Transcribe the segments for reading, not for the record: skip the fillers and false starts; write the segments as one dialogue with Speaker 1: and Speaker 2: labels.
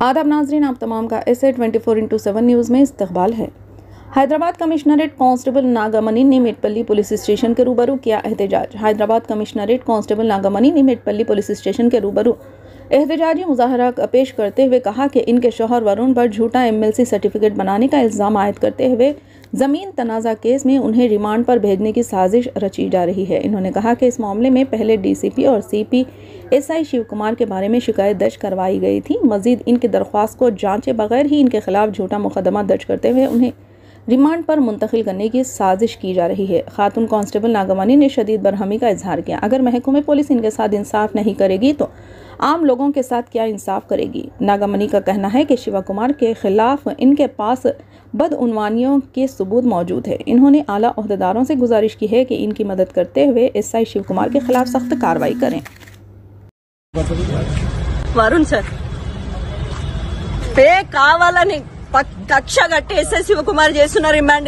Speaker 1: आदाब नाज़रीन, आप तमाम का SA 24x7 न्यूज़ में इस्तकबाल है। हैदराबाद कमिश्नरेट कांस्टेबल नागामनी ने मेटपल्ली पुलिस स्टेशन के रूबरू किया एहतजाज। हैदराबाद कमिश्नरेट कांस्टेबल नागामनी ने मेटपल्ली पुलिस स्टेशन के रूबरू एहतजाजी मुजाहरा पेश करते हुए कहा कि इनके शौहर वरुण पर झूठा MLC सर्टिफिकेट बनाने का इल्ज़ाम आयद करते हुए ज़मीन तनाज़ा केस में उन्हें रिमांड पर भेजने की साजिश रची जा रही है। इन्होंने कहा कि इस मामले में पहले DCP और CP SI शिव कुमार के बारे में शिकायत दर्ज करवाई गई थी। मजीद इनकी दरख्वास्त को जांचे बगैर ही इनके खिलाफ झूठा मुकदमा दर्ज करते हुए उन्हें रिमांड पर मुंतकिल करने की साजिश की जा रही है। खातून कांस्टेबल नागामनी ने शदीद बरहमी का इजहार किया। अगर महकमे पुलिस इनके साथ इंसाफ नहीं करेगी तो आम लोगों के साथ क्या इंसाफ करेगी। नागामनी का कहना है कि शिवा कुमार के खिलाफ इनके पास बदउनवानियों के सबूत मौजूद है। इन्होंने आला ओहदेदारों से गुजारिश की है कि इनकी मदद करते हुए SI शिव कुमार के खिलाफ सख्त कार्रवाई करें।
Speaker 2: वरुण सर पे కావాలని కక్ష కట్టి ఎస్ఐ శివకుమార్ చేస్తున్న రిమాండ్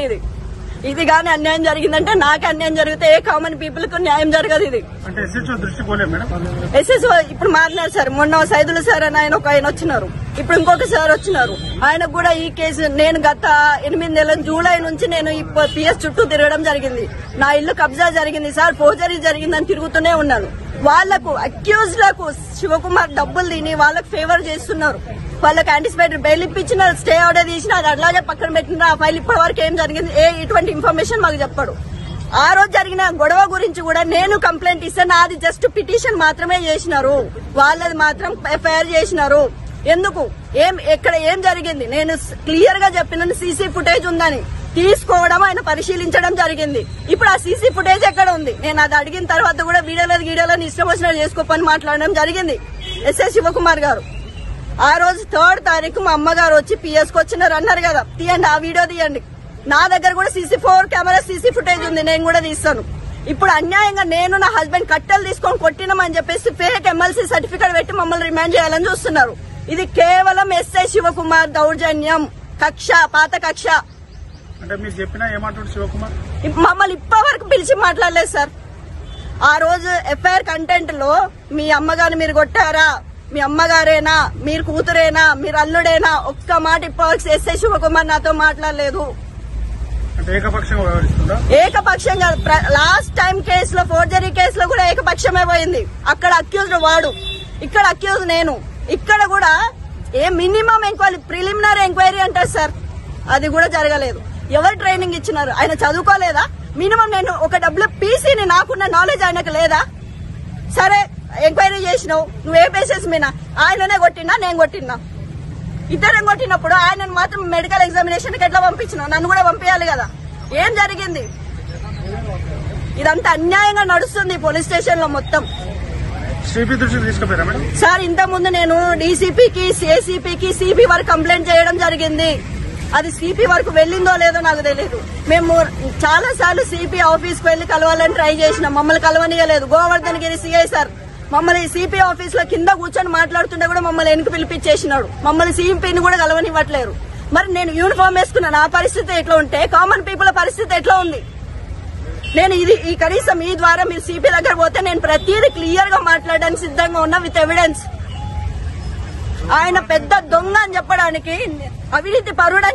Speaker 2: ఇది గానీ అన్యాయం జరిగిందంటే నాకే అన్యాయం జరిగితే ఏ కామన్ పీపుల్ కు న్యాయం జరగదు. ఇది ఎస్ఎస్ఓ ఇప్పుడు మారినారు సార్. మొన్న సైదులు సార్ అని ఆయన వచ్చినారు, ఇప్పుడు ఇంకొక సార్ వచ్చినారు. ఆయనకు కూడా ఈ కేసు నేను గత 8 నెలల జూలై నుంచి నేను ఈ PS చుట్టూ తిరగడం జరిగింది. నా ఇల్లు కబ్జా జరిగింది సార్, ఫోర్జరీ జరిగిందని తిరుగుతూనే ఉన్నాను. వాళ్లకు అక్యూజ్ లకు శివకుమార్ డబ్బులు తిని వాళ్ళకు ఫేవర్ చేస్తున్నారు. వాళ్ళకి యాంటిసిపేటెడ్ బెయిల్ ఇప్పించిన, స్టే ఆర్డర్ తీసిన, అది అట్లాగే పక్కన పెట్టిన. ఆ ఫైల్ ఇప్పటి వరకు ఏం జరిగింది ఇటువంటి ఇన్ఫర్మేషన్ మాకు చెప్పాడు. ఆ రోజు జరిగిన గొడవ గురించి కూడా నేను కంప్లైంట్ ఇస్తాను. నాది జస్ట్ పిటిషన్ మాత్రమే చేసినారు, వాళ్ళది మాత్రం FIR చేసినారు. ఎందుకు ఎక్కడ ఏం జరిగింది నేను క్లియర్ గా చెప్పినాను. CC ఫుటేజ్ ఉందని తీసుకోవడం, ఆయన పరిశీలించడం జరిగింది. ఇప్పుడు ఆ CC ఫుటేజ్ ఎక్కడ ఉంది? నేను అది అడిగిన తర్వాత కూడా వీడియోలను ఇష్టం వచ్చినట్టు చేసుకోపని మాట్లాడడం జరిగింది ఎస్ఐ శివకుమార్ గారు. ఆ రోజు 3rd తారీఖు మా అమ్మగారు వచ్చి PS కు వచ్చినారు అన్నారు కదా, తీయండి ఆ వీడియో తీయండి. నా దగ్గర కూడా CC4 కెమెరా CC ఫుటేజ్ ఉంది, నేను కూడా తీస్తాను. ఇప్పుడు అన్యాయంగా నేను నా హస్బెండ్ కట్టెలు తీసుకొని కొట్టినామని చెప్పేసి ఫేక్ MLC సర్టిఫికేట్ పెట్టి మమ్మల్ని రిమాండ్ చేయాలని చూస్తున్నారు. ఇది కేవలం SI శివకుమార్ దౌర్జన్యం, కక్ష, పాత కక్ష.
Speaker 3: అంటే మీరు చెప్పినా ఏమంటాడు శివకుమార్?
Speaker 2: మమ్మల్ని ఇప్పటి వరకు పిలిచి మాట్లాడలేదు సార్. ఆ రోజు FIR కంటెంట్ లో మీ అమ్మగారిని మీరు కొట్టారా, మీ అమ్మగారేనా, మీరు కూతురేనా, మీరు అల్లుడేనా, ఒక్క మాట ఇప్పటివరకు SI శివకుమార్ నాతో మాట్లాడలేదు. ఏకపక్షంగా లాస్ట్ టైం కేసులో, ఫోర్జరీ కేసులో కూడా ఏకపక్షమే పోయింది. అక్కడ అక్యూజ్డ్ వాడు, ఇక్కడ అక్యూజ్ నేను. ఇక్కడ కూడా మినిమం ఎంక్వైరీ, ప్రిలిమినరీ ఎంక్వైరీ అంటారు సార్, అది కూడా జరగలేదు. ఎవరు ట్రైనింగ్ ఇచ్చినారు? ఆయన చదువుకోలేదా? మినిమం నేను ఒక WPCని నాకున్న నాలెడ్జ్ ఆయనకు లేదా? సరే ఎంక్వైరీ చేసినావు, నువ్వే బేసిస్ మీద? ఆయననే కొట్టినా నేను కొట్టినా? ఇద్దరం కొట్టినప్పుడు ఆయనను మాత్రం మెడికల్ ఎగ్జామినేషన్ కి ఎట్లా పంపించినావు? నన్ను కూడా పంపించాలి కదా. ఏం జరిగింది? ఇదంతా అన్యాయంగా నడుస్తుంది పోలీస్ స్టేషన్ లో మొత్తం. సార్ ఇంత ముందు నేను DCPకి, ACPకి, CP వరకు కంప్లైంట్ చేయడం జరిగింది. అది CP వరకు వెళ్ళిందో లేదో నాకు తెలియదు. మేము చాలా సార్లు CP ఆఫీస్ కు వెళ్లి కలవాలని ట్రై చేసినాం, మమ్మల్ని కలవనియలేదు. గోవర్ధన్ గిరి CI సార్ మమ్మల్ని CP ఆఫీస్ లో కింద కూర్చొని మాట్లాడుతుంటే కూడా మమ్మల్ని వెనక్కి పిలిపించేసినాడు. మమ్మల్ని CPని కూడా కలవనివ్వట్లేరు. మరి నేను యూనిఫామ్ వేసుకున్నా, నా పరిస్థితి ఎట్లా ఉంటే కామన్ పీపుల్ పరిస్థితి ఎట్లా ఉంది? నేను ఈ కనీసం ఈ ద్వారా మీరు CP దగ్గర పోతే నేను ప్రతిదీ క్లియర్ గా మాట్లాడడానికి సిద్ధంగా ఉన్నా విత్ ఎవిడెన్స్. ఆయన పెద్ద దొంగ అని చెప్పడానికి, అవినీతి పరుడు